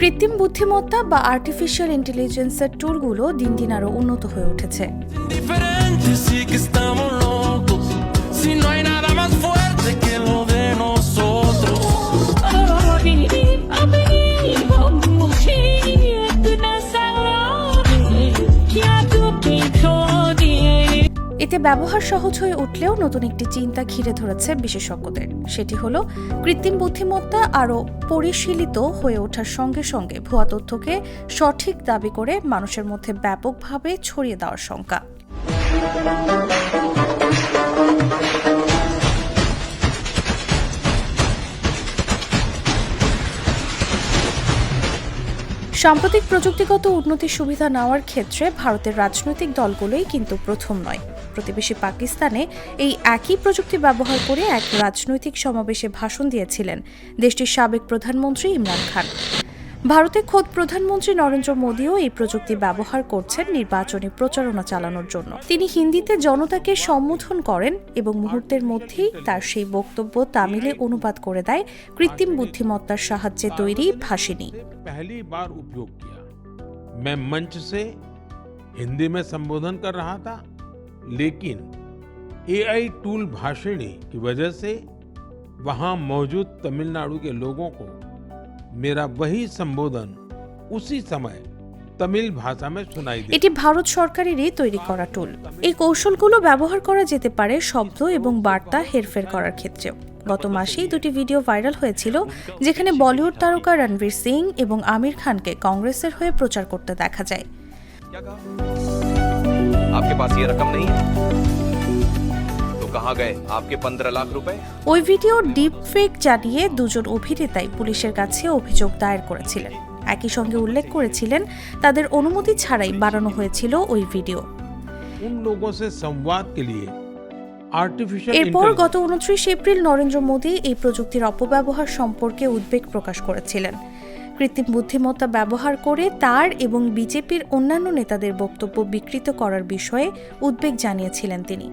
কৃত্রিম বুদ্ধিমত্তা বা আর্টিফিশিয়াল ইন্টেলিজেন্সের টুলগুলো দিন দিন আরো উন্নত হয়ে উঠেছে। এতে ব্যবহার সহজ হয়ে উঠলেও নতুন একটি চিন্তা ঘিরে ধরেছে বিশেষজ্ঞদের। সেটি হলো কৃত্রিম বুদ্ধিমত্তা আরও পরিশীলিত হয়ে ওঠার সঙ্গে সঙ্গে ভুয়া তথ্যকে সঠিক দাবি করে মানুষের মধ্যে ব্যাপকভাবে ছড়িয়ে দেওয়ার শঙ্কা। সাম্প্রতিক প্রযুক্তিগত উন্নতির সুবিধা নেওয়ার ক্ষেত্রে ভারতের রাজনৈতিক দলগুলোই কিন্তু প্রথম নয়। প্রতিবেশী পাকিস্তানে এই একই প্রযুক্তি ব্যবহার করে এক রাজনৈতিক সমাবেশে ভাষণ দিয়েছিলেন দেশটির সাবেক প্রধানমন্ত্রী ইমরান খান। ভারতে খোদ প্রধানমন্ত্রী নরেন্দ্র মোদীও এই প্রযুক্তি ব্যবহার করছেন নির্বাচনী প্রচারণা চালানোর জন্য। তিনি হিন্দিতে জনতাকে সম্বোধন করেন এবং মুহূর্তের মধ্যেই তার সেই বক্তব্য তামিলে অনুবাদ করে দেয় কৃত্রিম বুদ্ধিমত্তার সাহায্যে তৈরি ভাষিনী। पहली बार उपयोग किया। मैं मंच से हिंदी में संबोधन कर रहा था, लेकिन एआई टूल भाषिणी की वजह से वहां मौजूद तमिलनाडु के लोगों को मेरा वही संबोधन उसी समय तमिल भाषा में सुनाई दिया। এটি ভারত সরকারেরই তৈরি করা টুল। এই কৌশলগুলো ব্যবহার করা যেতে পারে শব্দ এবং বার্তা হেরফের করার ক্ষেত্রেও। গত মাসেই দুটি ভিডিও ভাইরাল হয়েছিল যেখানে বলিউড তারকা রণবীর সিং এবং আমির খানকে কংগ্রেসের হয়ে প্রচার করতে দেখা যায়। ওই ভিডিও ডিপ ফেক জানিয়ে দুজন অভিনেতাই পুলিশের কাছে অভিযোগ দায়ের করেছিলেন। একই সঙ্গে উল্লেখ করেছিলেন তাদের অনুমতি ছাড়াই বানানো হয়েছিল ওই ভিডিও। এরপর গত 29 এপ্রিল নরেন্দ্র মোদী এই প্রযুক্তির অপব্যবহার সম্পর্কে উদ্বেগ প্রকাশ করেছিলেন। কৃত্রিম বুদ্ধিমত্তা ব্যবহার করে তার এবং বিজেপির অন্যান্য নেতাদের বক্তব্য বিকৃত করার বিষয়ে উদ্বেগ জানিয়েছিলেন তিনি।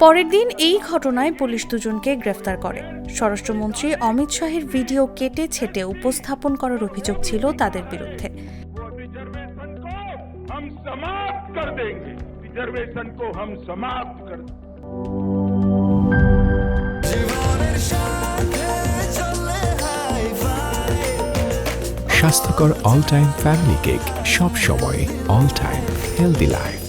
পরের দিন এই ঘটনায় পুলিশ দুজনকে গ্রেফতার করে। স্বরাষ্ট্রমন্ত্রী অমিত শাহের ভিডিও কেটে ছেটে উপস্থাপন করার অভিযোগ ছিল তাদের বিরুদ্ধে। স্বাস্থ্যকর অল টাইম ফ্যামিলি কেক, সব সময় অল টাইম হেলদি লাইফ।